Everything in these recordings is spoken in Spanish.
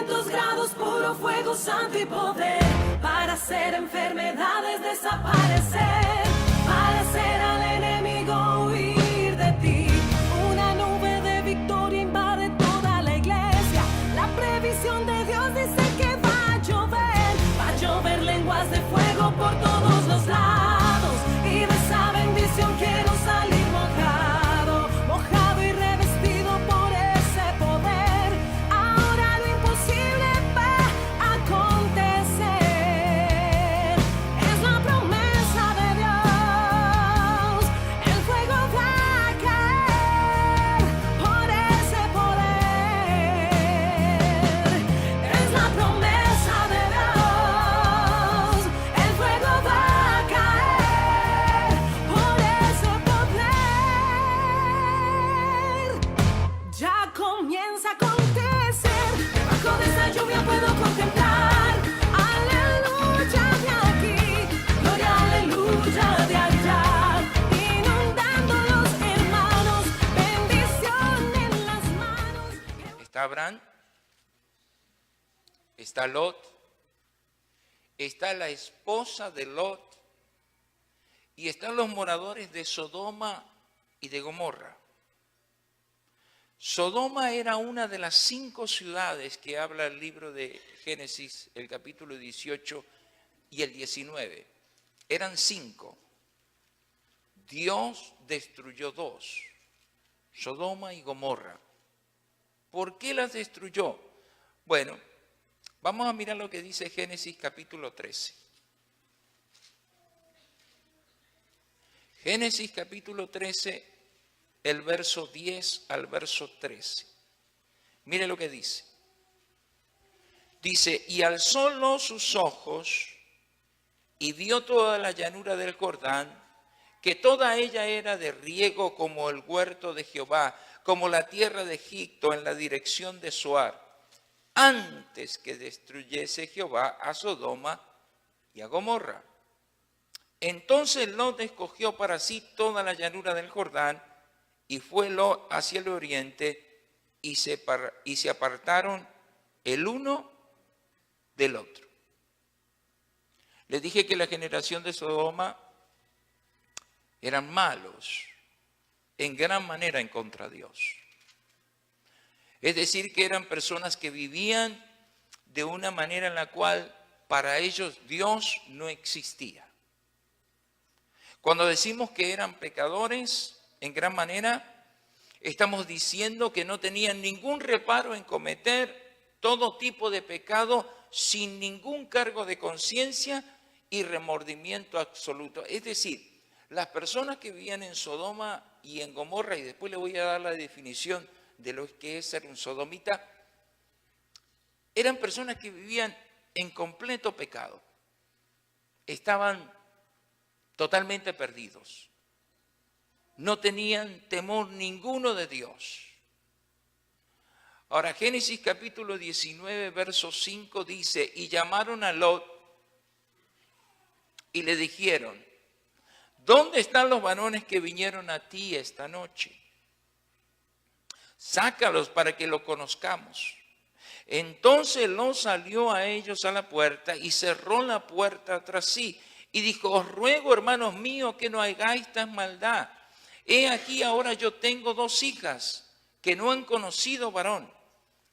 500 grados, puro fuego santo y poder, para hacer enfermedades desaparecer, para hacer al enemigo huir de ti. Una nube de victoria invade toda la iglesia. La previsión de Dios dice que va a llover lenguas de fuego por todos los lados. Y de esa bendición quiero salir mojado, mojado y revestido por ese poder. Ahora lo imposible va a acontecer. Es la promesa de Dios. El fuego va a caer por ese poder. Es la promesa de Dios. El fuego va a caer por ese poder. Ya comienza a acontecer. Debajo de esa lluvia puedo contemplar. Aleluya de aquí, gloria, aleluya de allá. Inundando los hermanos, bendición en las manos. Está Abraham, está Lot, está la esposa de Lot y están los moradores de Sodoma y de Gomorra. Sodoma era una de las 5 ciudades que habla el libro de Génesis, el capítulo 18 y el 19. Eran 5. Dios destruyó 2, Sodoma y Gomorra. ¿Por qué las destruyó? Bueno, vamos a mirar lo que dice Génesis capítulo 13. Génesis capítulo 13, el verso 10 al verso 13. Mire lo que dice. Dice, y alzó Lot sus ojos y vio toda la llanura del Jordán, que toda ella era de riego como el huerto de Jehová, como la tierra de Egipto en la dirección de Zoar, antes que destruyese Jehová a Sodoma y a Gomorra. Entonces Lot escogió para sí toda la llanura del Jordán y fue Lot hacia el oriente y se apartaron el uno del otro. Les dije que la generación de Sodoma eran malos, en gran manera en contra de Dios. Es decir, que eran personas que vivían de una manera en la cual para ellos Dios no existía. Cuando decimos que eran pecadores, en gran manera, estamos diciendo que no tenían ningún reparo en cometer todo tipo de pecado sin ningún cargo de conciencia y remordimiento absoluto. Es decir, las personas que vivían en Sodoma y en Gomorra, y después le voy a dar la definición de lo que es ser un sodomita, eran personas que vivían en completo pecado. Estaban totalmente perdidos. No tenían temor ninguno de Dios. Ahora, Génesis capítulo 19, verso 5 dice, y llamaron a Lot y le dijeron, ¿dónde están los varones que vinieron a ti esta noche? Sácalos para que lo conozcamos. Entonces Lot salió a ellos a la puerta y cerró la puerta tras sí. Y dijo, os ruego, hermanos míos, que no hagáis tan maldad. He aquí ahora yo tengo 2 hijas que no han conocido varón.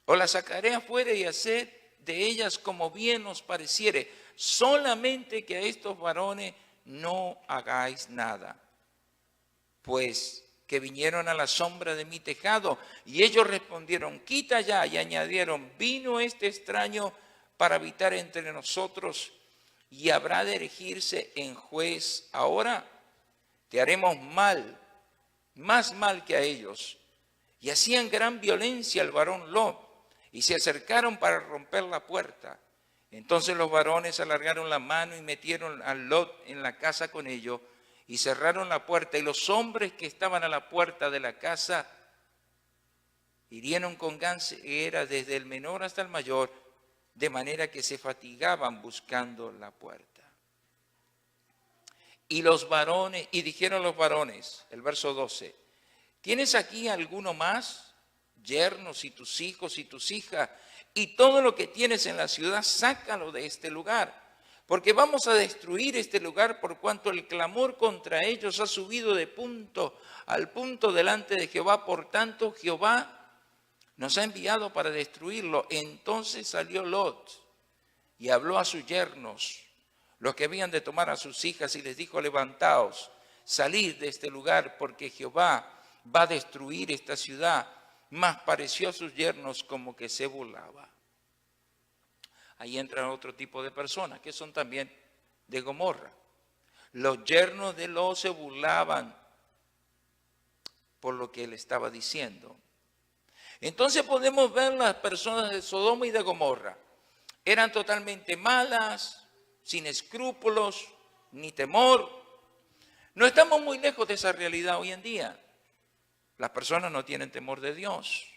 Os las sacaré afuera y haced de ellas como bien os pareciere. Solamente que a estos varones no hagáis nada. Pues que vinieron a la sombra de mi tejado. Y ellos respondieron, quita ya. Y añadieron, vino este extraño para habitar entre nosotros y habrá de erigirse en juez. Ahora te haremos mal, más mal que a ellos. Y hacían gran violencia al varón Lot y se acercaron para romper la puerta. Entonces los varones alargaron la mano y metieron a Lot en la casa con ellos y cerraron la puerta. Y los hombres que estaban a la puerta de la casa hirieron con gran ceguera desde el menor hasta el mayor, de manera que se fatigaban buscando la puerta. Y dijeron los varones, el verso 12, ¿tienes aquí alguno más? Yernos y tus hijos y tus hijas, y todo lo que tienes en la ciudad, sácalo de este lugar. Porque vamos a destruir este lugar por cuanto el clamor contra ellos ha subido de punto al punto delante de Jehová. Por tanto, Jehová nos ha enviado para destruirlo. Entonces salió Lot y habló a sus yernos, los que habían de tomar a sus hijas, y les dijo: levantaos, salid de este lugar, porque Jehová va a destruir esta ciudad. Mas pareció a sus yernos como que se burlaba. Ahí entran otro tipo de personas que son también de Gomorra. Los yernos de Lot se burlaban por lo que él estaba diciendo. Entonces podemos ver las personas de Sodoma y de Gomorra. Eran totalmente malas, sin escrúpulos, ni temor. No estamos muy lejos de esa realidad hoy en día. Las personas no tienen temor de Dios.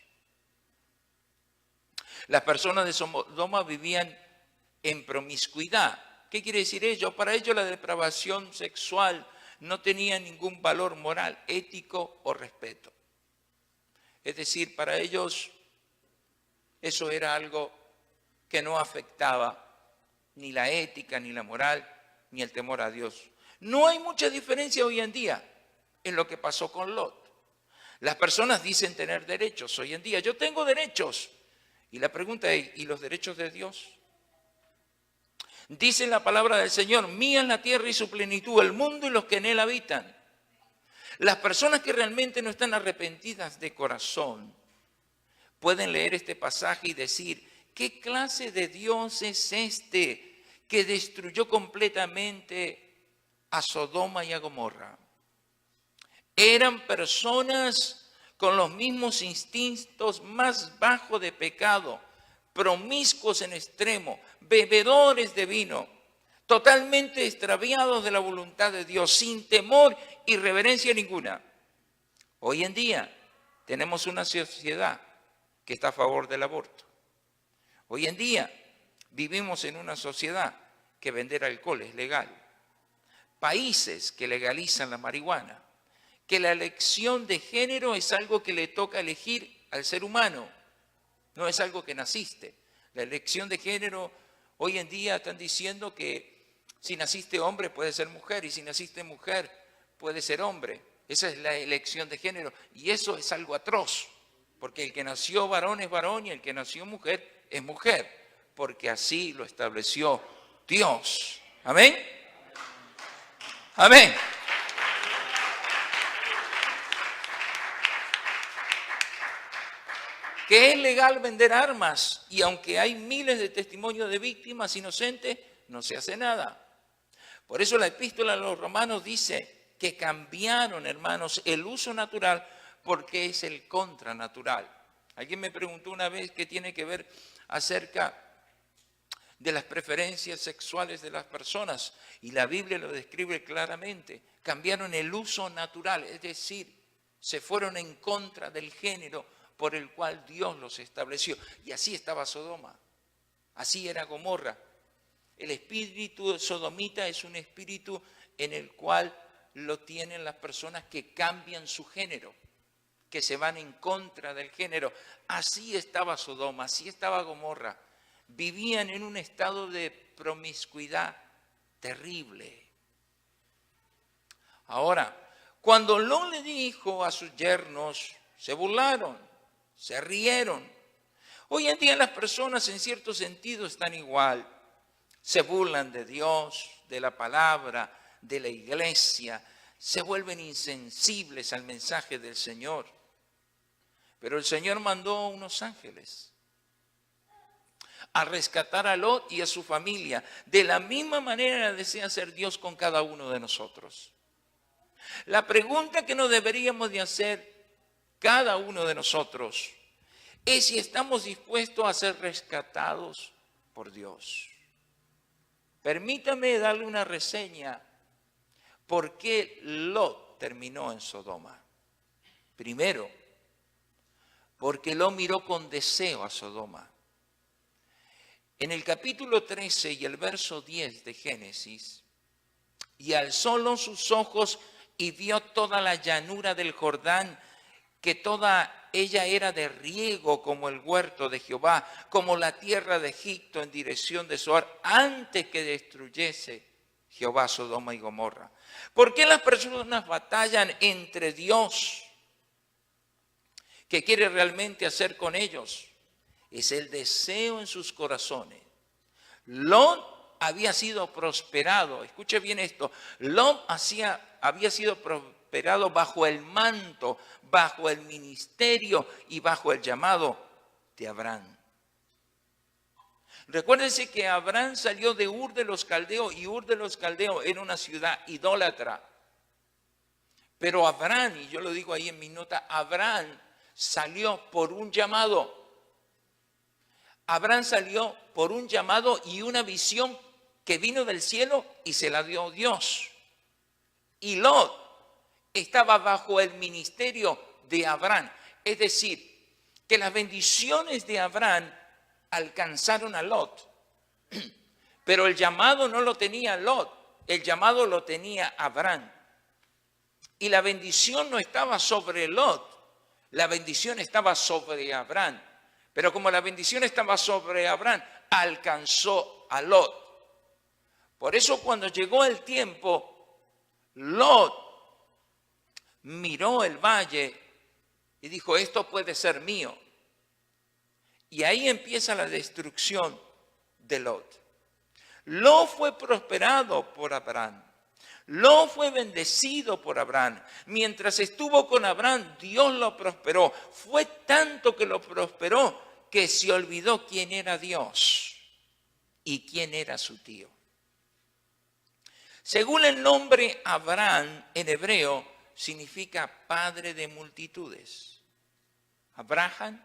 Las personas de Sodoma vivían en promiscuidad. ¿Qué quiere decir ello? Para ellos la depravación sexual no tenía ningún valor moral, ético o respeto. Es decir, para ellos eso era algo que no afectaba ni la ética, ni la moral, ni el temor a Dios. No hay mucha diferencia hoy en día en lo que pasó con Lot. Las personas dicen tener derechos hoy en día. Yo tengo derechos. Y la pregunta es, ¿y los derechos de Dios? Dice la palabra del Señor: mía es la tierra y su plenitud, el mundo y los que en él habitan. Las personas que realmente no están arrepentidas de corazón pueden leer este pasaje y decir: ¿qué clase de Dios es este que destruyó completamente a Sodoma y a Gomorra? Eran personas con los mismos instintos más bajos de pecado, promiscuos en extremo, bebedores de vino, totalmente extraviados de la voluntad de Dios, sin temor y reverencia ninguna. Hoy en día tenemos una sociedad que está a favor del aborto. Hoy en día vivimos en una sociedad que vender alcohol es legal. Países que legalizan la marihuana. Que la elección de género es algo que le toca elegir al ser humano, no es algo que naciste. La elección de género, hoy en día están diciendo que si naciste hombre puede ser mujer, y si naciste mujer puede ser hombre. Esa es la elección de género, y eso es algo atroz, porque el que nació varón es varón y el que nació mujer es mujer, porque así lo estableció Dios. ¿Amén? Amén. Que es legal vender armas, y aunque hay miles de testimonios de víctimas inocentes, no se hace nada. Por eso la epístola a los romanos dice que cambiaron, hermanos, el uso natural porque es el contranatural. Alguien me preguntó una vez qué tiene que ver acerca de las preferencias sexuales de las personas, y la Biblia lo describe claramente. Cambiaron el uso natural, es decir, se fueron en contra del género por el cual Dios los estableció. Y así estaba Sodoma, así era Gomorra. El espíritu sodomita es un espíritu en el cual lo tienen las personas que cambian su género, que se van en contra del género. Así estaba Sodoma, así estaba Gomorra. Vivían en un estado de promiscuidad terrible. Ahora, cuando Lot le dijo a sus yernos, se burlaron, se rieron. Hoy en día las personas en cierto sentido están igual. Se burlan de Dios, de la palabra, de la iglesia. Se vuelven insensibles al mensaje del Señor. Pero el Señor mandó unos ángeles a rescatar a Lot y a su familia. De la misma manera desea hacer Dios con cada uno de nosotros. La pregunta que nos deberíamos de hacer cada uno de nosotros es si estamos dispuestos a ser rescatados por Dios. Permítame darle una reseña por qué Lot terminó en Sodoma. Primero, porque Lot miró con deseo a Sodoma. En el capítulo 13 y el verso 10 de Génesis, y alzó Lot sus ojos y vio toda la llanura del Jordán, que toda ella era de riego como el huerto de Jehová, como la tierra de Egipto en dirección de Zoar, antes que destruyese Jehová Sodoma y Gomorra. ¿Por qué las personas batallan entre Dios? ¿Qué quiere realmente hacer con ellos? Es el deseo en sus corazones. Lot había sido prosperado, escuche bien esto, Lot había sido prosperado bajo el manto, bajo el ministerio y bajo el llamado de Abraham. Recuérdense que Abraham salió de Ur de los Caldeos y Ur de los Caldeos era una ciudad idólatra. Pero Abraham, y yo lo digo ahí en mi nota, Abraham salió por un llamado. Abraham salió por un llamado y una visión que vino del cielo y se la dio Dios. Y Lot estaba bajo el ministerio de Abraham. Es decir, que las bendiciones de Abraham alcanzaron a Lot. Pero el llamado no lo tenía Lot, el llamado lo tenía Abraham. Y la bendición no estaba sobre Lot, la bendición estaba sobre Abraham. Pero como la bendición estaba sobre Abraham, alcanzó a Lot. Por eso cuando llegó el tiempo, Lot miró el valle y dijo, esto puede ser mío. Y ahí empieza la destrucción de Lot. Lot fue prosperado por Abraham. Lot fue bendecido por Abraham. Mientras estuvo con Abraham, Dios lo prosperó. Fue tanto que lo prosperó que se olvidó quién era Dios y quién era su tío. Según el nombre Abraham en hebreo, significa padre de multitudes. Abraham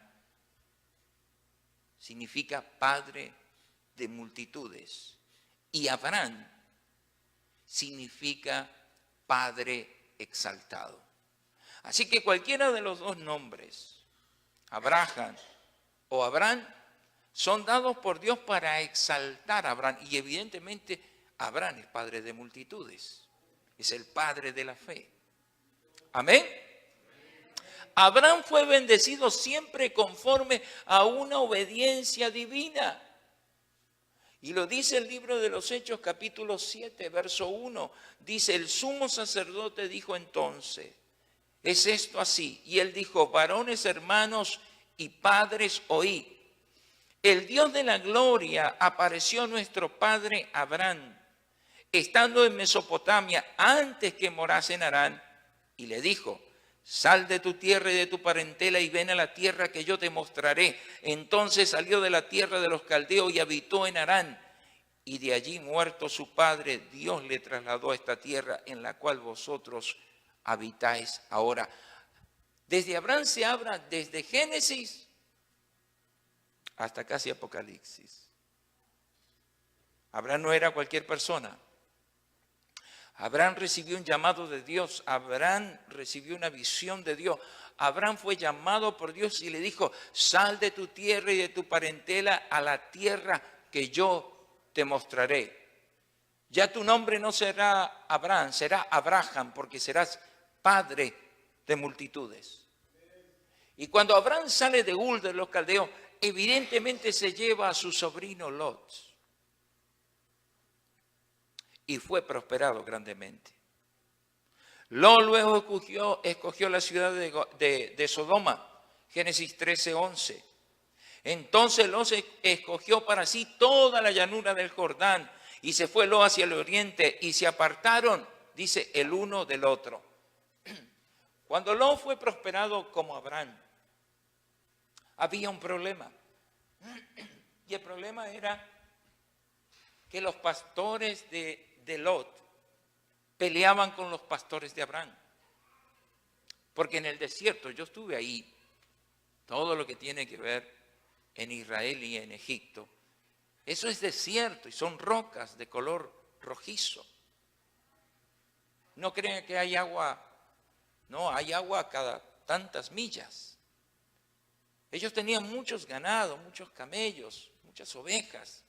significa padre de multitudes. Y Abraham significa padre exaltado. Así que cualquiera de los dos nombres, Abraham o Abraham, son dados por Dios para exaltar a Abraham. Y evidentemente Abraham es padre de multitudes, es el padre de la fe. Amén. Abraham fue bendecido siempre conforme a una obediencia divina. Y lo dice el libro de los Hechos, capítulo 7, verso 1. Dice, el sumo sacerdote dijo entonces, ¿es esto así? Y él dijo, varones, hermanos y padres, oíd. El Dios de la gloria apareció a nuestro padre Abraham, estando en Mesopotamia, antes que morase en Harán, y le dijo, sal de tu tierra y de tu parentela y ven a la tierra que yo te mostraré. Entonces salió de la tierra de los caldeos y habitó en Harán. Y de allí, muerto su padre, Dios le trasladó a esta tierra en la cual vosotros habitáis ahora. Desde Abraham se habla desde Génesis hasta casi Apocalipsis. Abraham no era cualquier persona. Abraham recibió un llamado de Dios, Abraham recibió una visión de Dios. Abraham fue llamado por Dios y le dijo, sal de tu tierra y de tu parentela a la tierra que yo te mostraré. Ya tu nombre no será Abraham, será Abraham, porque serás padre de multitudes. Y cuando Abraham sale de Ur de los Caldeos, evidentemente se lleva a su sobrino Lot. Y fue prosperado grandemente. Lot luego escogió la ciudad de Sodoma, Génesis 13:11. Entonces Lot escogió para sí toda la llanura del Jordán y se fue Lot hacia el oriente y se apartaron, dice, el uno del otro. Cuando Lot fue prosperado como Abraham, había un problema. Y el problema era que los pastores de Lot peleaban con los pastores de Abraham. Porque en el desierto, yo estuve ahí, todo lo que tiene que ver en Israel y en Egipto, eso es desierto y son rocas de color rojizo. No crean que hay agua, no, hay agua cada tantas millas. Ellos tenían muchos ganados, muchos camellos, muchas ovejas.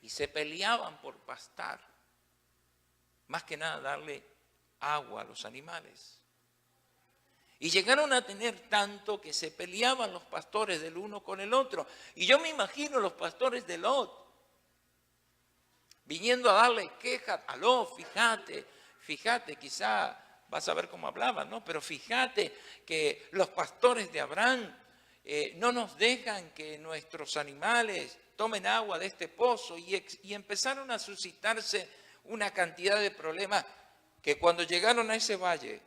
Y se peleaban por pastar, más que nada darle agua a los animales. Y llegaron a tener tanto que se peleaban los pastores del uno con el otro. Y yo me imagino los pastores de Lot viniendo a darle quejas a Lot, fíjate, quizá vas a ver cómo hablaban, ¿no? Pero fíjate que los pastores de Abraham no nos dejan que nuestros animales tomen agua de este pozo y empezaron a suscitarse una cantidad de problemas que cuando llegaron a ese valle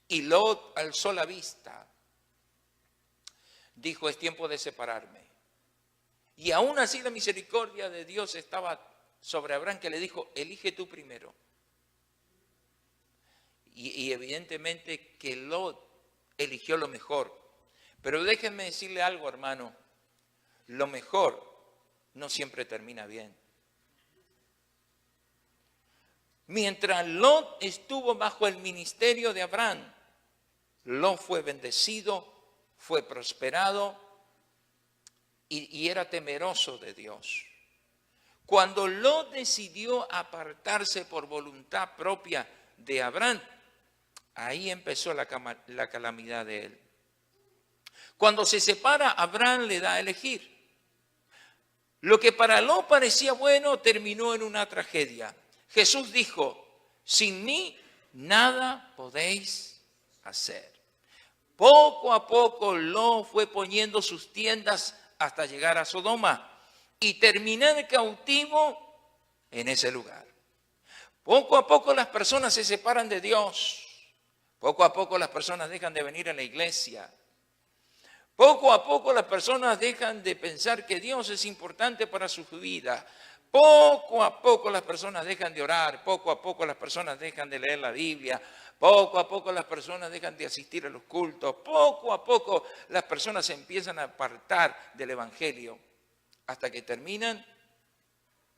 y Lot alzó la vista, dijo: es tiempo de separarme. Y aún así la misericordia de Dios estaba sobre Abraham, que le dijo: elige tú primero. Y evidentemente que Lot eligió lo mejor. Pero déjenme decirle algo, hermano. Lo mejor no siempre termina bien. Mientras Lot estuvo bajo el ministerio de Abraham, Lot fue bendecido, fue prosperado y era temeroso de Dios. Cuando Lot decidió apartarse por voluntad propia de Abraham, ahí empezó la calamidad de él. Cuando se separa, Abraham le da a elegir. Lo que para Lot parecía bueno terminó en una tragedia. Jesús dijo: sin mí nada podéis hacer. Poco a poco Lot fue poniendo sus tiendas hasta llegar a Sodoma y terminar cautivo en ese lugar. Poco a poco las personas se separan de Dios. Poco a poco las personas dejan de venir a la iglesia. Poco a poco las personas dejan de pensar que Dios es importante para su vida. Poco a poco las personas dejan de orar. Poco a poco las personas dejan de leer la Biblia. Poco a poco las personas dejan de asistir a los cultos. Poco a poco las personas se empiezan a apartar del Evangelio. Hasta que terminan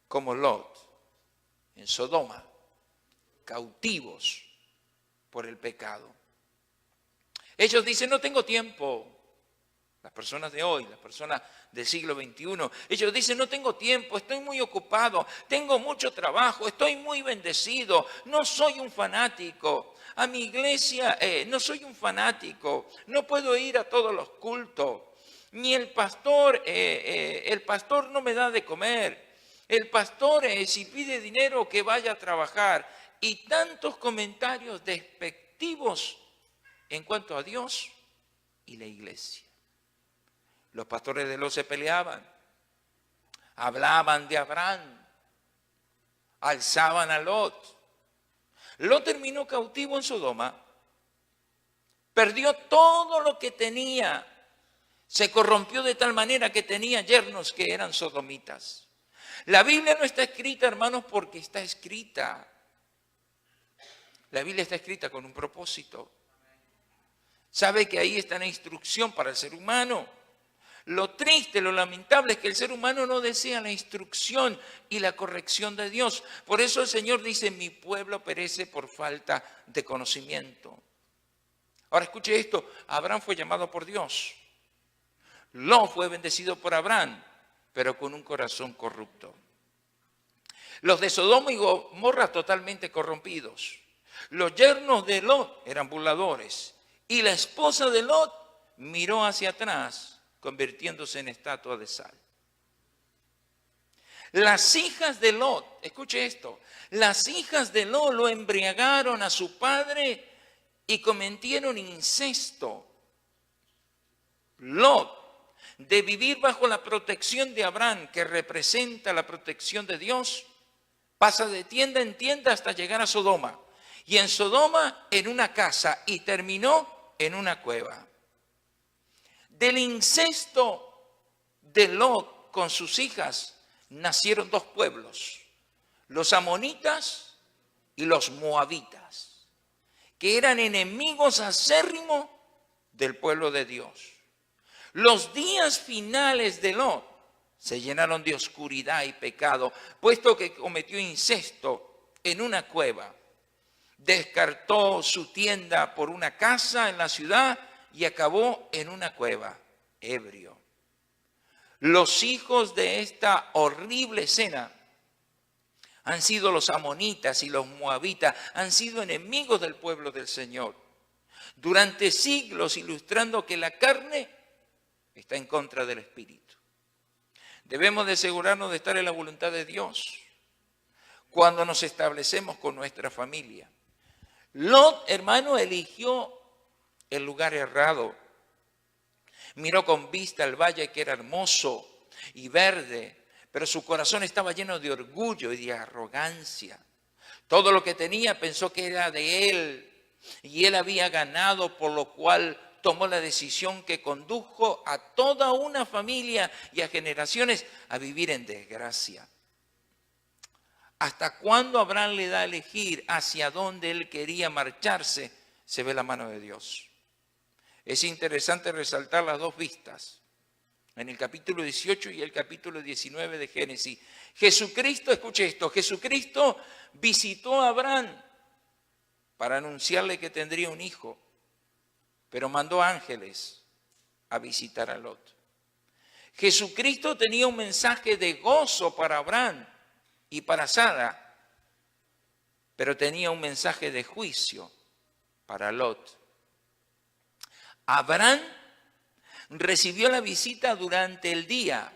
como Lot, en Sodoma, cautivos por el pecado. Ellos dicen: no tengo tiempo. Las personas de hoy, las personas del siglo XXI, ellos dicen: no tengo tiempo, estoy muy ocupado, tengo mucho trabajo, estoy muy bendecido, no soy un fanático. A mi iglesia no soy un fanático, no puedo ir a todos los cultos. Ni el pastor no me da de comer. El pastor si pide dinero que vaya a trabajar. Y tantos comentarios despectivos en cuanto a Dios y la iglesia. Los pastores de Lot se peleaban, hablaban de Abraham, alzaban a Lot. Lot terminó cautivo en Sodoma, perdió todo lo que tenía, se corrompió de tal manera que tenía yernos que eran sodomitas. La Biblia no está escrita, hermanos, porque está escrita. La Biblia está escrita con un propósito. Sabe que ahí está la instrucción para el ser humano. Lo triste, lo lamentable es que el ser humano no desea la instrucción y la corrección de Dios. Por eso el Señor dice: mi pueblo perece por falta de conocimiento. Ahora escuche esto: Abraham fue llamado por Dios. Lot fue bendecido por Abraham, pero con un corazón corrupto. Los de Sodoma y Gomorra totalmente corrompidos. Los yernos de Lot eran burladores. Y la esposa de Lot miró hacia atrás, convirtiéndose en estatua de sal. Las hijas de Lot, escuche esto, las hijas de Lot lo embriagaron a su padre y cometieron incesto. Lot, de vivir bajo la protección de Abraham, que representa la protección de Dios, pasa de tienda en tienda hasta llegar a Sodoma. Y en Sodoma en una casa y terminó en una cueva. Del incesto de Lot con sus hijas nacieron dos pueblos, los amonitas y los moabitas, que eran enemigos acérrimos del pueblo de Dios. Los días finales de Lot se llenaron de oscuridad y pecado, puesto que cometió incesto en una cueva. Descartó su tienda por una casa en la ciudad y acabó en una cueva, ebrio. Los hijos de esta horrible escena han sido los amonitas y los moabitas, han sido enemigos del pueblo del Señor. durante siglos ilustrando que la carne está en contra del espíritu. Debemos de asegurarnos de estar en la voluntad de Dios cuando nos establecemos con nuestra familia. Lot, hermano, eligió el lugar errado. Miró con vista al valle que era hermoso y verde, pero su corazón estaba lleno de orgullo y de arrogancia. Todo lo que tenía pensó que era de él y él había ganado, por lo cual tomó la decisión que condujo a toda una familia y a generaciones a vivir en desgracia. ¿Hasta cuándo Abraham le da a elegir hacia dónde él quería marcharse? Se ve la mano de Dios. Es interesante resaltar las dos vistas, en el capítulo 18 y el capítulo 19 de Génesis. Jesucristo, escuche esto, Jesucristo visitó a Abraham para anunciarle que tendría un hijo, pero mandó ángeles a visitar a Lot. Jesucristo tenía un mensaje de gozo para Abraham y para Sara, pero tenía un mensaje de juicio para Lot. Abraham recibió la visita durante el día,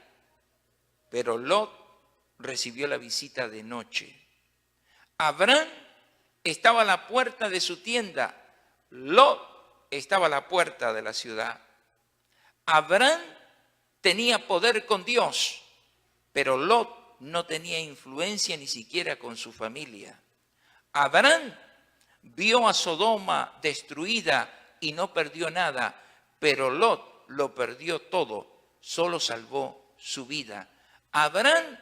pero Lot recibió la visita de noche. Abraham estaba a la puerta de su tienda, Lot estaba a la puerta de la ciudad. Abraham tenía poder con Dios, pero Lot no tenía influencia ni siquiera con su familia. Abraham vio a Sodoma destruida y no perdió nada, pero Lot lo perdió todo, solo salvó su vida. Abraham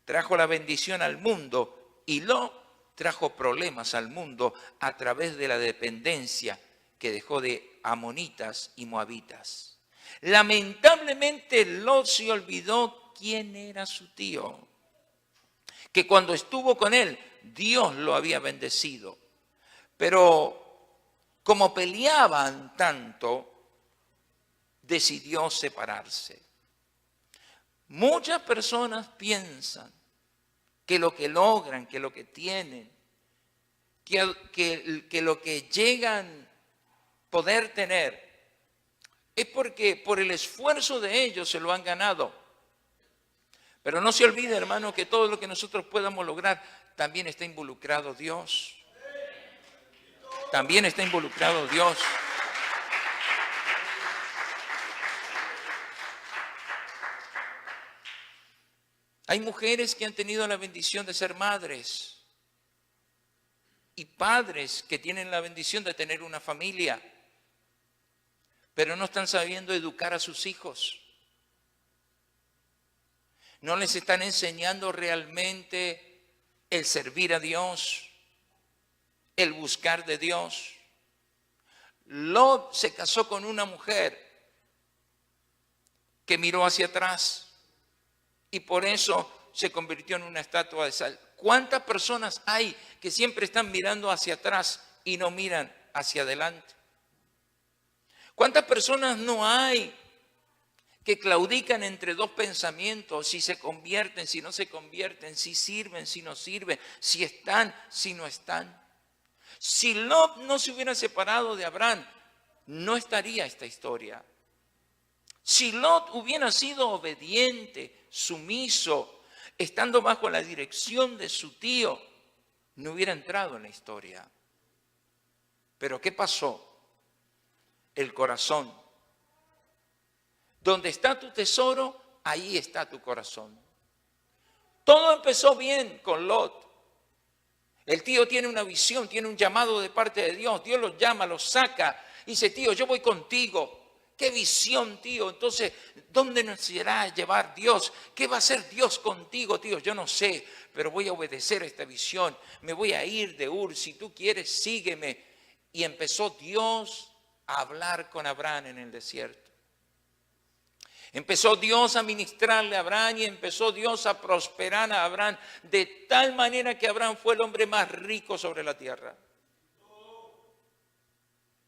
trajo la bendición al mundo y Lot trajo problemas al mundo a través de la dependencia que dejó de amonitas y moabitas. Lamentablemente Lot se olvidó quién era su tío, que cuando estuvo con él Dios lo había bendecido, pero como peleaban tanto, decidió separarse. Muchas personas piensan que lo que logran, que lo que tienen, que lo que llegan a poder tener, es porque por el esfuerzo de ellos se lo han ganado. Pero no se olvide, hermano, que todo lo que nosotros podamos lograr también está involucrado Dios. También está involucrado Dios. Hay mujeres que han tenido la bendición de ser madres y padres que tienen la bendición de tener una familia, pero no están sabiendo educar a sus hijos. No les están enseñando realmente el servir a Dios, el buscar de Dios. Lot se casó con una mujer que miró hacia atrás y por eso se convirtió en una estatua de sal. ¿Cuántas personas hay que siempre están mirando hacia atrás y no miran hacia adelante? ¿Cuántas personas no hay que claudican entre dos pensamientos, si se convierten, si no se convierten, si sirven, si no sirven, si están, si no están? Si Lot no se hubiera separado de Abraham, no estaría esta historia. Si Lot hubiera sido obediente, sumiso, estando bajo la dirección de su tío, no hubiera entrado en la historia. Pero ¿qué pasó? El corazón. Donde está tu tesoro, ahí está tu corazón. Todo empezó bien con Lot. El tío tiene una visión, tiene un llamado de parte de Dios. Dios lo llama, lo saca. Y dice, tío, yo voy contigo. ¿Qué visión, tío? Entonces, ¿dónde nos irá a llevar Dios? ¿Qué va a hacer Dios contigo, tío? Yo no sé, pero voy a obedecer a esta visión. Me voy a ir de Ur. Si tú quieres, sígueme. Y empezó Dios a hablar con Abraham en el desierto. Empezó Dios a ministrarle a Abraham y empezó Dios a prosperar a Abraham de tal manera que Abraham fue el hombre más rico sobre la tierra.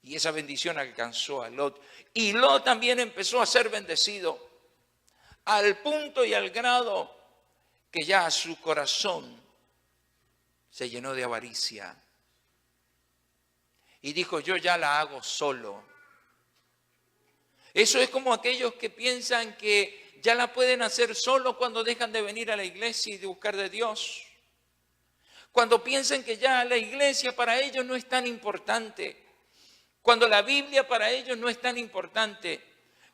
Y esa bendición alcanzó a Lot. Y Lot también empezó a ser bendecido al punto y al grado que ya su corazón se llenó de avaricia. y dijo, yo ya la hago solo. Eso es como aquellos que piensan que ya la pueden hacer solo cuando dejan de venir a la iglesia y de buscar de Dios. Cuando piensan que ya la iglesia para ellos no es tan importante. Cuando la Biblia para ellos no es tan importante.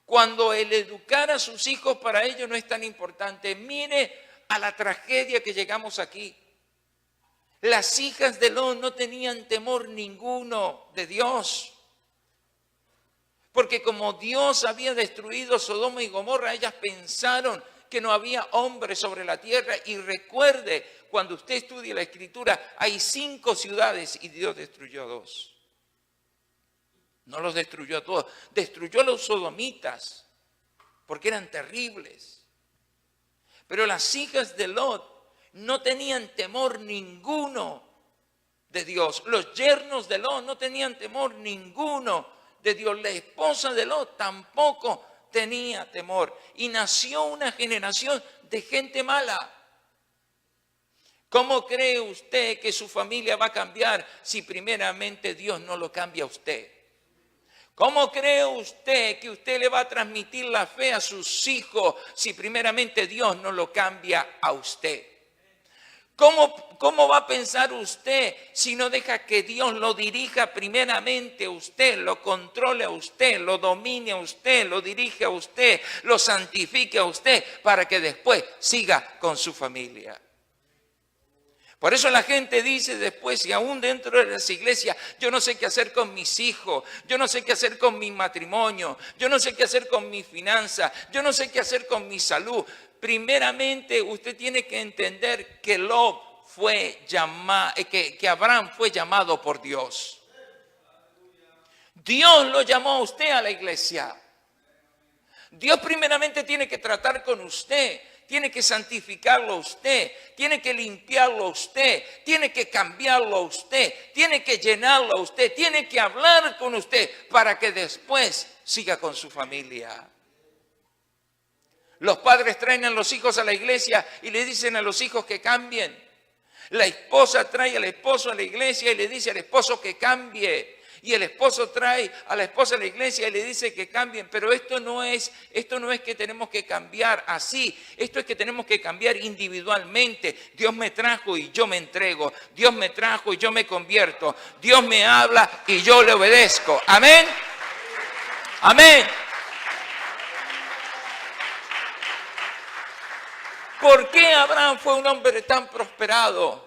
Cuando el educar a sus hijos para ellos no es tan importante. Mire a la tragedia que llegamos aquí. Las hijas de Lot no tenían temor ninguno de Dios. Porque como Dios había destruido Sodoma y Gomorra, ellas pensaron que no había hombres sobre la tierra. Y recuerde, cuando usted estudia la Escritura, hay 5 ciudades y Dios destruyó 2. No los destruyó a todos, destruyó a los sodomitas, porque eran terribles. Pero las hijas de Lot no tenían temor ninguno de Dios. Los yernos de Lot no tenían temor ninguno de Dios. La esposa de Lot tampoco tenía temor. Y nació una generación de gente mala. ¿Cómo cree usted que su familia va a cambiar si primeramente Dios no lo cambia a usted? ¿Cómo cree usted que usted le va a transmitir la fe a sus hijos si primeramente Dios no lo cambia a usted? ¿Cómo va a pensar usted si no deja que Dios lo dirija primeramente a usted, lo controle a usted, lo domine a usted, lo dirige a usted, lo santifique a usted para que después siga con su familia? Por eso la gente dice después, y aún dentro de las iglesias, yo no sé qué hacer con mis hijos, yo no sé qué hacer con mi matrimonio, yo no sé qué hacer con mi finanza, yo no sé qué hacer con mi salud. Primeramente usted tiene que entender que que Abraham fue llamado por Dios. Dios lo llamó a usted a la iglesia. Dios primeramente tiene que tratar con usted. Tiene que santificarlo a usted, tiene que limpiarlo a usted, tiene que cambiarlo a usted, tiene que llenarlo a usted, tiene que hablar con usted para que después siga con su familia. Los padres traen a los hijos a la iglesia y le dicen a los hijos que cambien. La esposa trae al esposo a la iglesia y le dice al esposo que cambie. Y el esposo trae a la esposa a la iglesia y le dice que cambien. Pero esto no es que tenemos que cambiar así. Esto es que tenemos que cambiar individualmente. Dios me trajo y yo me entrego. Dios me trajo y yo me convierto. Dios me habla y yo le obedezco. Amén. Amén. ¿Por qué Abraham fue un hombre tan prosperado?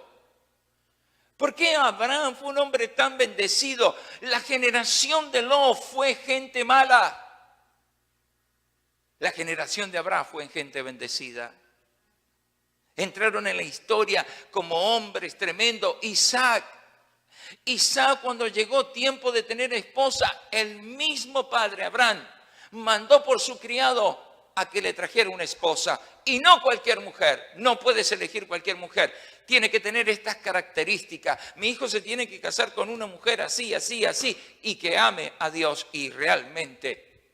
¿Por qué Abraham fue un hombre tan bendecido? La generación de Lot fue gente mala. La generación de Abraham fue gente bendecida. Entraron en la historia como hombres tremendos. Isaac, cuando llegó tiempo de tener esposa, el mismo padre Abraham mandó por su criado a que le trajera una esposa. Y no cualquier mujer, no puedes elegir cualquier mujer. Tiene que tener estas características. Mi hijo se tiene que casar con una mujer así, así, así, y que ame a Dios. Y realmente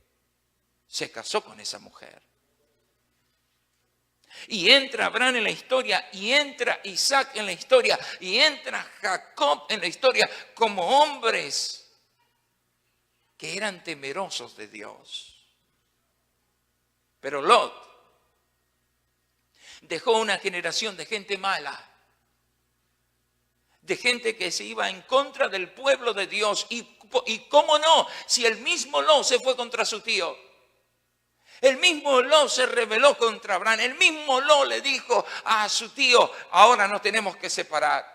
se casó con esa mujer. Y entra Abraham en la historia, y entra Isaac en la historia, y entra Jacob en la historia como hombres que eran temerosos de Dios. Pero Lot dejó una generación de gente mala, de gente que se iba en contra del pueblo de Dios. Y cómo no, si el mismo Lot se fue contra su tío. El mismo Lot se rebeló contra Abraham. El mismo Lot le dijo a su tío, ahora nos tenemos que separar.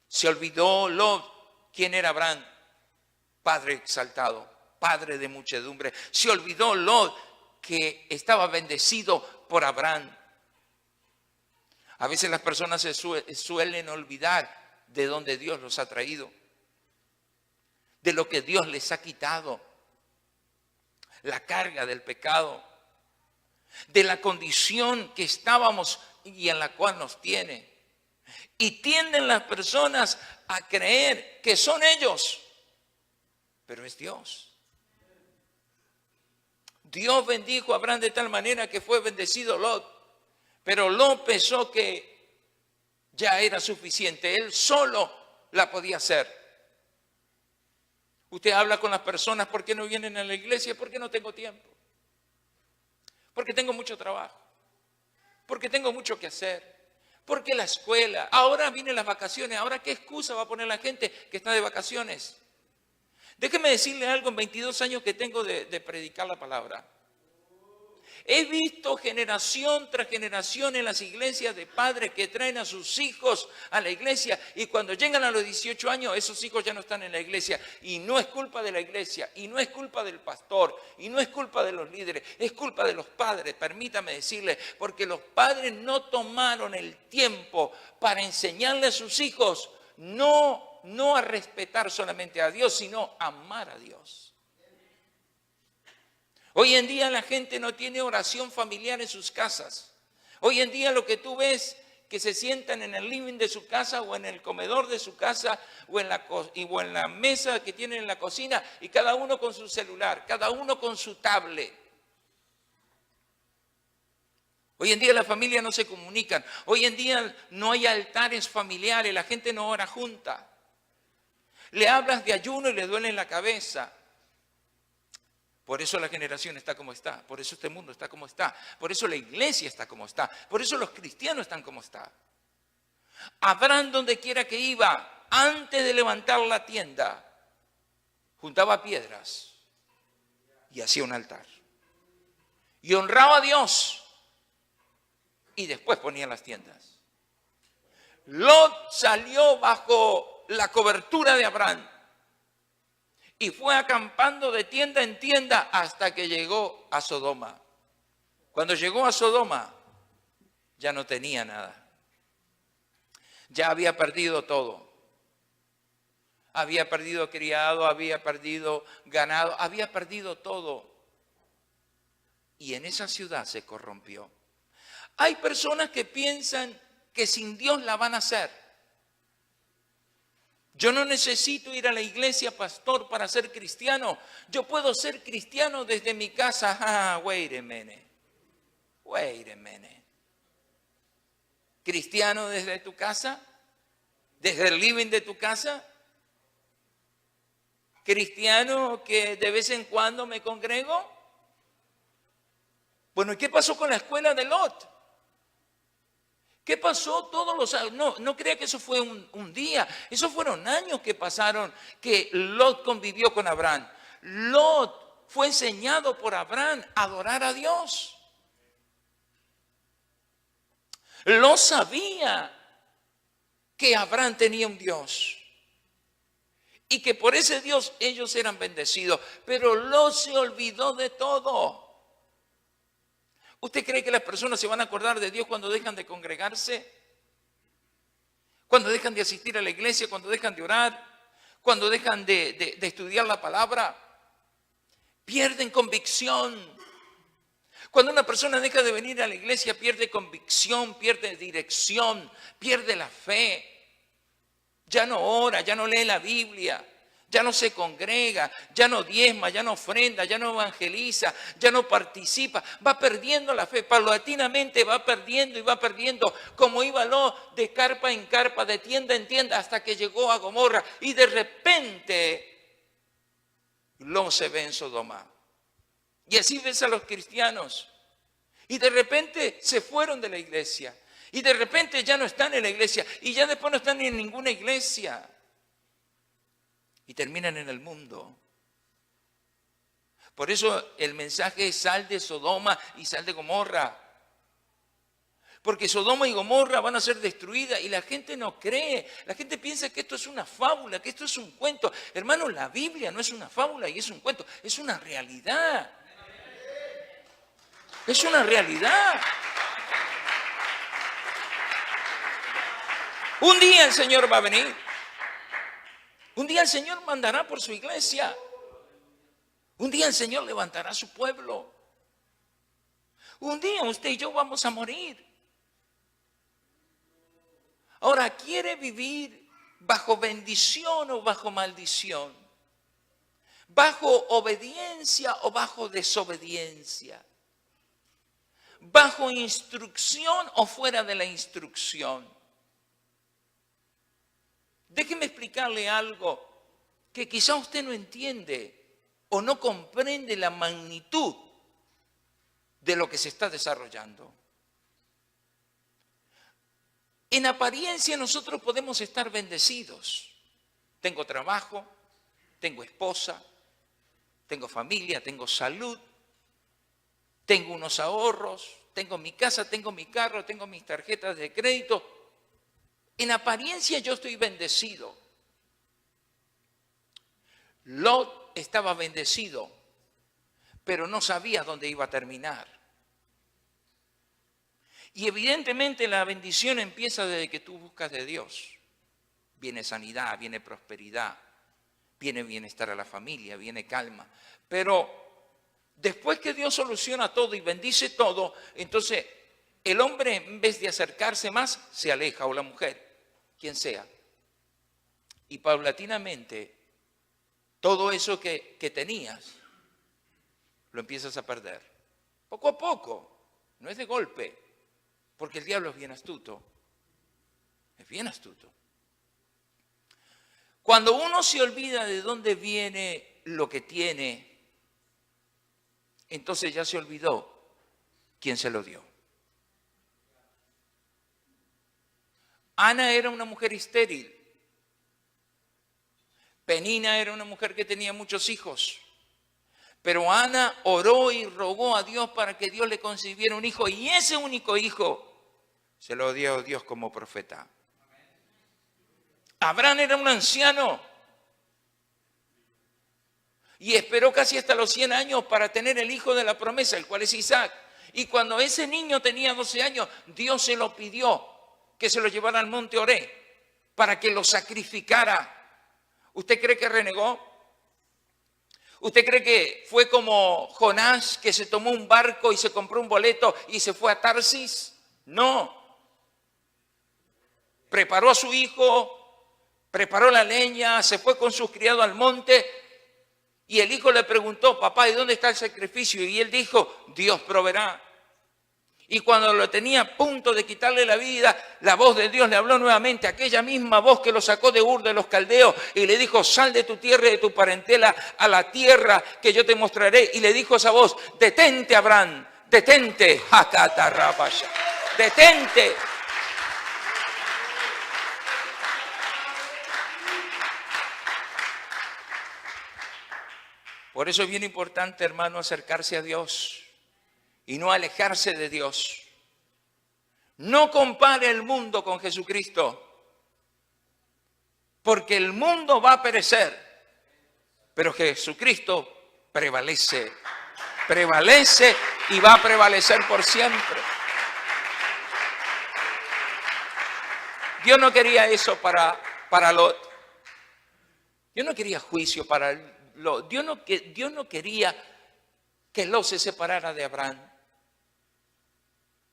Se olvidó Lot quién era Abraham, padre exaltado, padre de muchedumbre. Se olvidó Lot que estaba bendecido por Abraham. A veces las personas se suelen olvidar de dónde Dios los ha traído, de lo que Dios les ha quitado, la carga del pecado, de la condición que estábamos y en la cual nos tiene. Y tienden las personas a creer que son ellos, pero es Dios. Dios bendijo a Abraham de tal manera que fue bendecido Lot. Pero Lot pensó que ya era suficiente. Él solo la podía hacer. Usted habla con las personas, ¿por qué no vienen a la iglesia? Porque no tengo tiempo. Porque tengo mucho trabajo. Porque tengo mucho que hacer. Porque la escuela. Ahora vienen las vacaciones. Ahora, ¿qué excusa va a poner la gente que está de vacaciones? Déjeme decirle algo en 22 años que tengo de predicar la palabra. He visto generación tras generación en las iglesias de padres que traen a sus hijos a la iglesia y cuando llegan a los 18 años esos hijos ya no están en la iglesia y no es culpa de la iglesia y no es culpa del pastor y no es culpa de los líderes, es culpa de los padres, permítame decirle, porque los padres no tomaron el tiempo para enseñarle a sus hijos no a respetar solamente a Dios, sino a amar a Dios. Hoy en día la gente no tiene oración familiar en sus casas. Hoy en día lo que tú ves que se sientan en el living de su casa o en el comedor de su casa o en la mesa que tienen en la cocina y cada uno con su celular, cada uno con su tablet. Hoy en día las familias no se comunican. Hoy en día no hay altares familiares, la gente no ora junta. Le hablas de ayuno y le duele en la cabeza. Por eso la generación está como está, por eso este mundo está como está, por eso la iglesia está como está, por eso los cristianos están como están. Abraham, donde quiera que iba, antes de levantar la tienda, juntaba piedras y hacía un altar. Y honraba a Dios y después ponía las tiendas. Lot salió bajo la cobertura de Abraham. Y fue acampando de tienda en tienda hasta que llegó a Sodoma. Cuando llegó a Sodoma, ya no tenía nada. Ya había perdido todo. Había perdido criado, había perdido ganado, había perdido todo. Y en esa ciudad se corrompió. Hay personas que piensan que sin Dios la van a hacer. Yo no necesito ir a la iglesia, pastor, para ser cristiano. Yo puedo ser cristiano desde mi casa. Ah, wait a minute. Wait a minute. ¿Cristiano desde tu casa? ¿Desde el living de tu casa? ¿Cristiano que de vez en cuando me congrego? Bueno, ¿y qué pasó con la escuela de Lot? ¿Qué pasó todos los años? No crea que eso fue un día. Esos fueron años que pasaron que Lot convivió con Abraham. Lot fue enseñado por Abraham a adorar a Dios. Lot sabía que Abraham tenía un Dios. Y que por ese Dios ellos eran bendecidos. Pero Lot se olvidó de todo. ¿Usted cree que las personas se van a acordar de Dios cuando dejan de congregarse? Cuando dejan de asistir a la iglesia, cuando dejan de orar, cuando dejan de estudiar la palabra. Pierden convicción. Cuando una persona deja de venir a la iglesia, pierde convicción, pierde dirección, pierde la fe. Ya no ora, ya no lee la Biblia. Ya no se congrega, ya no diezma, ya no ofrenda, ya no evangeliza, ya no participa. Va perdiendo la fe, paulatinamente va perdiendo y va perdiendo. Como iba Lot de carpa en carpa, de tienda en tienda, hasta que llegó a Gomorra. Y de repente, Lot se ve en Sodoma. Y así ves a los cristianos. Y de repente se fueron de la iglesia. Y de repente ya no están en la iglesia. Y ya después no están en ninguna iglesia. Y terminan en el mundo. Por eso el mensaje es sal de Sodoma y sal de Gomorra. Porque Sodoma y Gomorra van a ser destruidas y la gente no cree. La gente piensa que esto es una fábula, que esto es un cuento. Hermano, la Biblia no es una fábula y es un cuento, es una realidad. Es una realidad. Un día el Señor va a venir. Un día el Señor mandará por su iglesia. Un día el Señor levantará su pueblo. Un día usted y yo vamos a morir. Ahora, ¿quiere vivir bajo bendición o bajo maldición? ¿Bajo obediencia o bajo desobediencia? ¿Bajo instrucción o fuera de la instrucción? Déjeme explicarle algo. que quizá usted no entiende o no comprende la magnitud de lo que se está desarrollando. En apariencia nosotros podemos estar bendecidos. Tengo trabajo, tengo esposa, tengo familia, tengo salud, tengo unos ahorros, tengo mi casa, tengo mi carro, tengo mis tarjetas de crédito. En apariencia yo estoy bendecido. Lot estaba bendecido, pero no sabía dónde iba a terminar. Y evidentemente la bendición empieza desde que tú buscas de Dios. Viene sanidad, viene prosperidad, viene bienestar a la familia, viene calma. Pero después que Dios soluciona todo y bendice todo, entonces el hombre, en vez de acercarse más, se aleja, o la mujer, quien sea. Y paulatinamente, todo eso que tenías, lo empiezas a perder. Poco a poco, no es de golpe, porque el diablo es bien astuto. Es bien astuto. Cuando uno se olvida de dónde viene lo que tiene, entonces ya se olvidó quién se lo dio. Ana era una mujer estéril. Penina era una mujer que tenía muchos hijos. Pero Ana oró y rogó a Dios para que Dios le concibiera un hijo. Y ese único hijo se lo dio Dios como profeta. Abraham era un anciano. Y esperó casi hasta los 100 años para tener el hijo de la promesa, el cual es Isaac. Y cuando ese niño tenía 12 años, Dios se lo pidió que se lo llevara al monte Oré para que lo sacrificara. ¿Usted cree que renegó? ¿Usted cree que fue como Jonás, que se tomó un barco y se compró un boleto y se fue a Tarsis? No. Preparó a su hijo, preparó la leña, se fue con sus criados al monte y el hijo le preguntó: papá, ¿y dónde está el sacrificio? Y él dijo: Dios proveerá. Y cuando lo tenía a punto de quitarle la vida, la voz de Dios le habló nuevamente, aquella misma voz que lo sacó de Ur de los Caldeos, y le dijo: sal de tu tierra y de tu parentela a la tierra que yo te mostraré. Y le dijo esa voz: detente, Abraham, detente, detente. Por eso es bien importante, hermano, acercarse a Dios y no alejarse de Dios. No compare el mundo con Jesucristo, porque el mundo va a perecer, pero Jesucristo prevalece y va a prevalecer por siempre. Dios no quería eso para Lot. Dios no quería juicio para Lot. Dios no quería que Lot se separara de Abraham.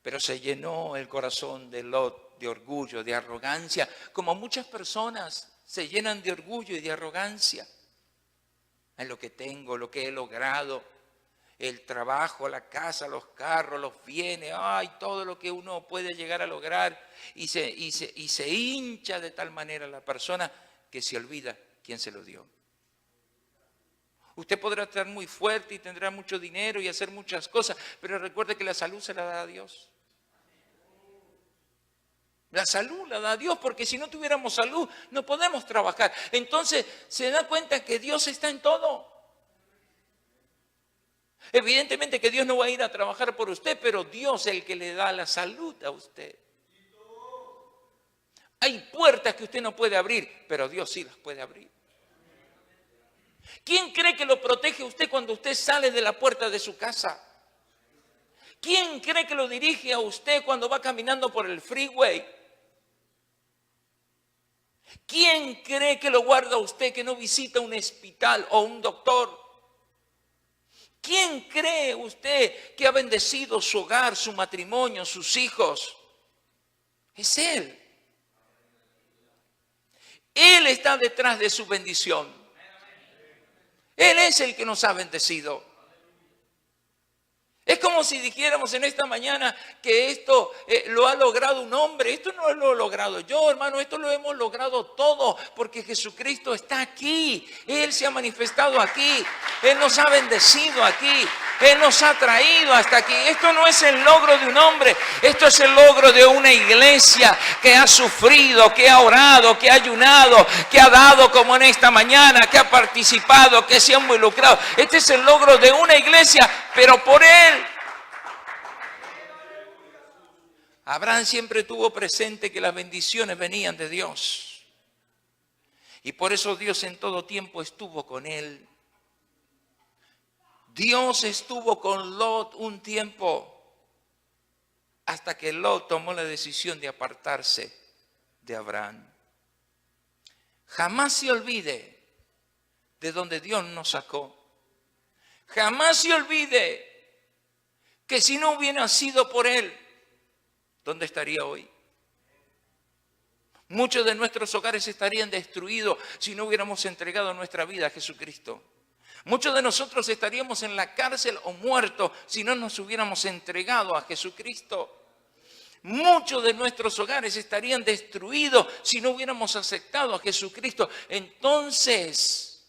Pero se llenó el corazón de Lot de orgullo, de arrogancia, como muchas personas se llenan de orgullo y de arrogancia. En lo que tengo, lo que he logrado, el trabajo, la casa, los carros, los bienes, todo lo que uno puede llegar a lograr, y se hincha de tal manera la persona que se olvida quién se lo dio. Usted podrá estar muy fuerte y tendrá mucho dinero y hacer muchas cosas, pero recuerde que la salud se la da a Dios. La salud la da Dios, porque si no tuviéramos salud no podemos trabajar. Entonces se da cuenta que Dios está en todo. Evidentemente que Dios no va a ir a trabajar por usted, pero Dios es el que le da la salud a usted. Hay puertas que usted no puede abrir, pero Dios sí las puede abrir. ¿Quién cree que lo protege usted cuando usted sale de la puerta de su casa? ¿Quién cree que lo dirige a usted cuando va caminando por el freeway? ¿Quién cree que lo guarda a usted que no visita un hospital o un doctor? ¿Quién cree usted que ha bendecido su hogar, su matrimonio, sus hijos? Es Él. Él está detrás de su bendición. Él es el que nos ha bendecido. Es como si dijéramos en esta mañana que esto lo ha logrado un hombre. Esto no lo he logrado yo, hermano. Esto lo hemos logrado todo porque Jesucristo está aquí. Él se ha manifestado aquí. Él nos ha bendecido aquí. Él nos ha traído hasta aquí. Esto no es el logro de un hombre. Esto es el logro de una iglesia que ha sufrido, que ha orado, que ha ayunado, que ha dado como en esta mañana, que ha participado, que se ha involucrado. Este es el logro de una iglesia, pero por Él. Abraham siempre tuvo presente que las bendiciones venían de Dios. Y por eso Dios en todo tiempo estuvo con él. Dios estuvo con Lot un tiempo hasta que Lot tomó la decisión de apartarse de Abraham. Jamás se olvide de donde Dios nos sacó. Jamás se olvide que si no hubiera sido por Él, ¿dónde estaría hoy? Muchos de nuestros hogares estarían destruidos si no hubiéramos entregado nuestra vida a Jesucristo. Muchos de nosotros estaríamos en la cárcel o muertos si no nos hubiéramos entregado a Jesucristo. Muchos de nuestros hogares estarían destruidos si no hubiéramos aceptado a Jesucristo. Entonces,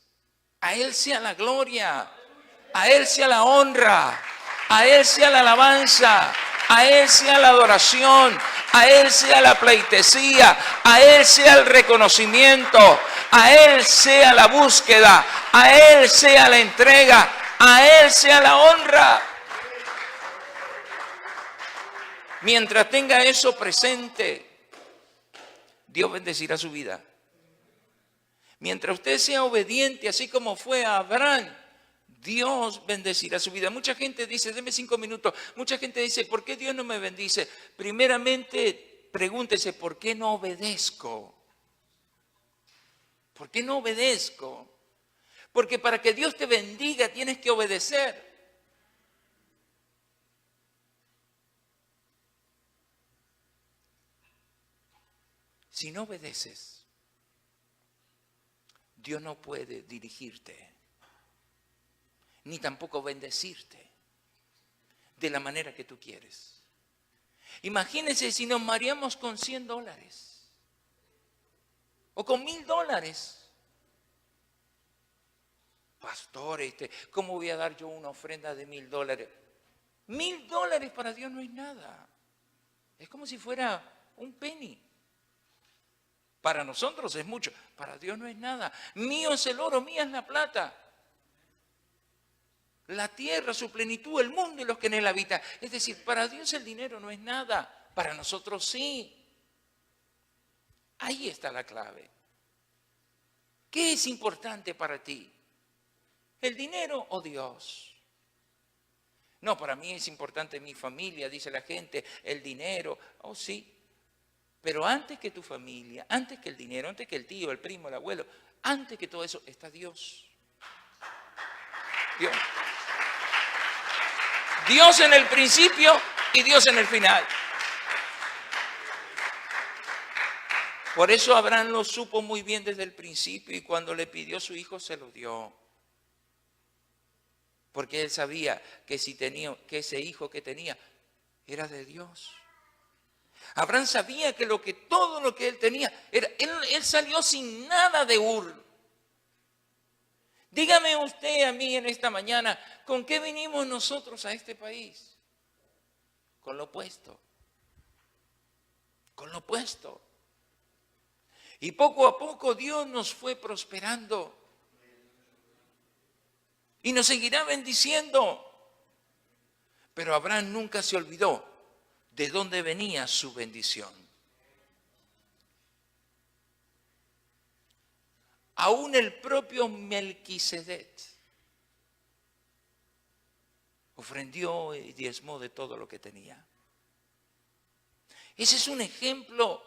a Él sea la gloria, a Él sea la honra, a Él sea la alabanza, a Él sea la adoración, a Él sea la pleitesía, a Él sea el reconocimiento, a Él sea la búsqueda, a Él sea la entrega, a Él sea la honra. Mientras tenga eso presente, Dios bendecirá su vida. Mientras usted sea obediente, así como fue a Abraham, Dios bendecirá su vida. Mucha gente dice, deme 5 minutos. Mucha gente dice, ¿por qué Dios no me bendice? Primeramente, pregúntese, ¿por qué no obedezco? ¿Por qué no obedezco? Porque para que Dios te bendiga tienes que obedecer. Si no obedeces, Dios no puede dirigirte, ni tampoco bendecirte de la manera que tú quieres. Imagínense si nos mareamos con $100 o con $1,000. Pastor, ¿cómo voy a dar yo una ofrenda de $1,000? $1,000 para Dios no es nada. Es como si fuera un penny. Para nosotros es mucho, para Dios no es nada. Mío es el oro, mía es la plata. La tierra, su plenitud, el mundo y los que en él habitan. Es decir, para Dios el dinero no es nada, para nosotros sí. Ahí está la clave. ¿Qué es importante para ti? ¿El dinero o Dios? No, para mí es importante mi familia, dice la gente, el dinero. Oh, sí. Pero antes que tu familia, antes que el dinero, antes que el tío, el primo, el abuelo, antes que todo eso, está Dios. Dios. Dios en el principio y Dios en el final. Por eso Abraham lo supo muy bien desde el principio y cuando le pidió a su hijo se lo dio. Porque él sabía que que ese hijo que tenía era de Dios. Abraham sabía que todo lo que él tenía, él salió sin nada de Ur. Dígame usted a mí en esta mañana, ¿con qué vinimos nosotros a este país? Con lo opuesto. Con lo opuesto. Y poco a poco Dios nos fue prosperando. Y nos seguirá bendiciendo. Pero Abraham nunca se olvidó de dónde venía su bendición. Aún el propio Melquisedec ofrendió y diezmó de todo lo que tenía. Ese es un ejemplo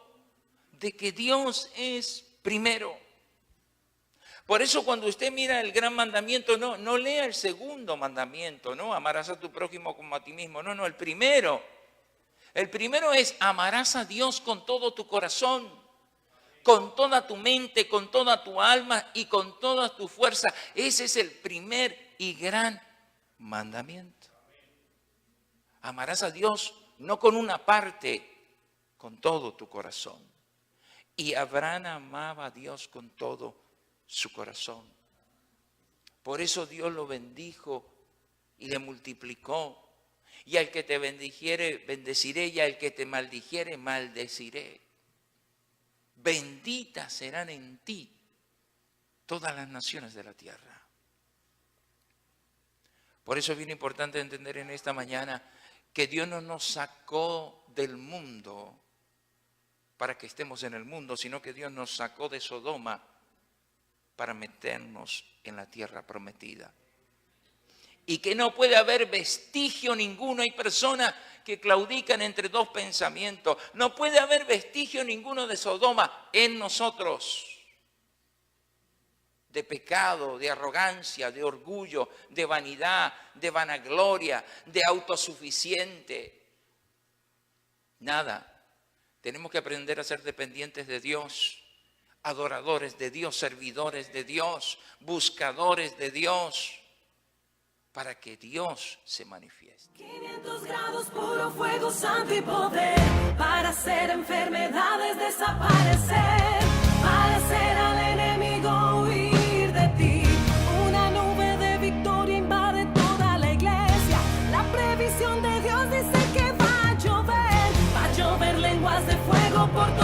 de que Dios es primero. Por eso cuando usted mira el gran mandamiento, no lea el segundo mandamiento, ¿no? Amarás a tu prójimo como a ti mismo. No, el primero. El primero es amarás a Dios con todo tu corazón, con toda tu mente, con toda tu alma y con toda tu fuerza. Ese es el primer y gran mandamiento. Amarás a Dios no con una parte, con todo tu corazón. Y Abraham amaba a Dios con todo su corazón. Por eso Dios lo bendijo y le multiplicó. Y al que te bendijere, bendeciré, y al que te maldijere, maldeciré. Benditas serán en ti todas las naciones de la tierra. Por eso es bien importante entender en esta mañana que Dios no nos sacó del mundo para que estemos en el mundo, sino que Dios nos sacó de Sodoma para meternos en la tierra prometida. Y que no puede haber vestigio ninguno. Hay personas que claudican entre dos pensamientos. No puede haber vestigio ninguno de Sodoma en nosotros. De pecado, de arrogancia, de orgullo, de vanidad, de vanagloria, de autosuficiente. Nada. Tenemos que aprender a ser dependientes de Dios, adoradores de Dios, servidores de Dios, buscadores de Dios, para que Dios se manifieste. 500 grados, puro fuego, santo y poder, para hacer enfermedades desaparecer, para hacer al enemigo huir de ti. Una nube de victoria invade toda la iglesia. La previsión de Dios dice que va a llover lenguas de fuego por